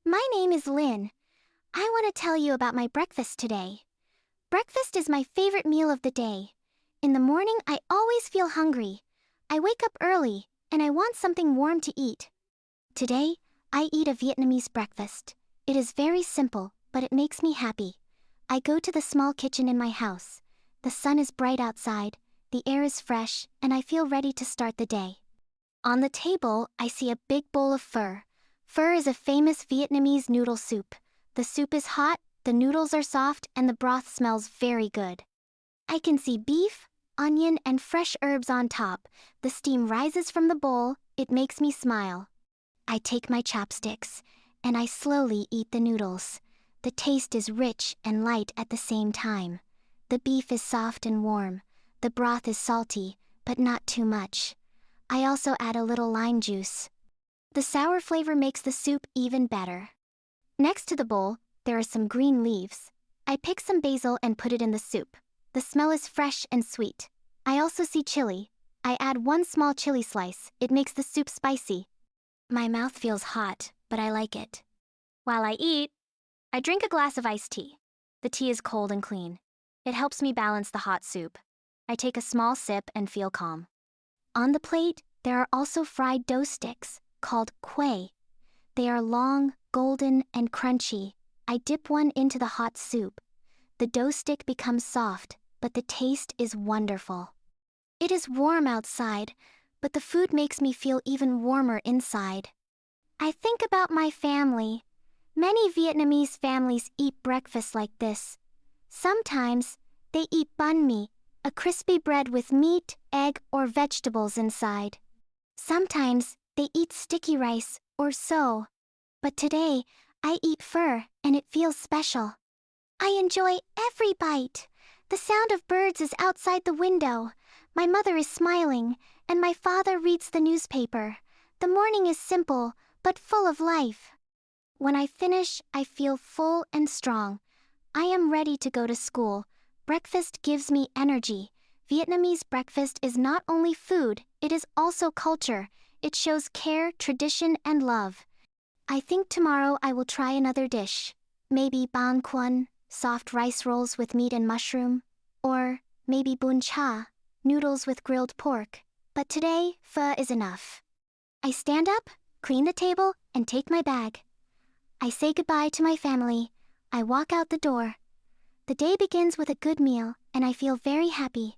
My name is Lynn. I want to tell you about my breakfast today. Breakfast is my favorite meal of the day. In the morning, I always feel hungry. I wake up early, and I want something warm to eat. Today, I eat a Vietnamese breakfast. It is very simple, but it makes me happy. I go to the small kitchen in my house. The sun is bright outside, the air is fresh, and I feel ready to start the day. On the table, I see a big bowl of pho. Pho is a famous Vietnamese noodle soup. The soup is hot, the noodles are soft, and the broth smells very good. I can see beef, onion, and fresh herbs on top. The steam rises from the bowl, it makes me smile. I take my chopsticks, and I slowly eat the noodles. The taste is rich and light at the same time. The beef is soft and warm. The broth is salty, but not too much. I also add a little lime juice. The sour flavor makes the soup even better. Next to the bowl, there are some green leaves. I pick some basil and put it in the soup. The smell is fresh and sweet. I also see chili. I add one small chili slice. It makes the soup spicy. My mouth feels hot, but I like it. While I eat, I drink a glass of iced tea. The tea is cold and clean. It helps me balance the hot soup. I take a small sip and feel calm. On the plate, there are also fried dough sticks, called quay. They are long, golden, and crunchy. I dip one into the hot soup. The dough stick becomes soft, but the taste is wonderful. It is warm outside, but the food makes me feel even warmer inside. I think about my family. Many Vietnamese families eat breakfast like this. Sometimes, they eat banh mi, a crispy bread with meat, egg, or vegetables inside. Sometimes, they eat sticky rice, or so. But today, I eat pho, and it feels special. I enjoy every bite. The sound of birds is outside the window. My mother is smiling, and my father reads the newspaper. The morning is simple, but full of life. When I finish, I feel full and strong. I am ready to go to school. Breakfast gives me energy. Vietnamese breakfast is not only food, it is also culture. It shows care, tradition, and love. I think tomorrow I will try another dish. Maybe banh quan, soft rice rolls with meat and mushroom. Or maybe bún cha, noodles with grilled pork. But today, pho is enough. I stand up, clean the table, and take my bag. I say goodbye to my family. I walk out the door. The day begins with a good meal, and I feel very happy.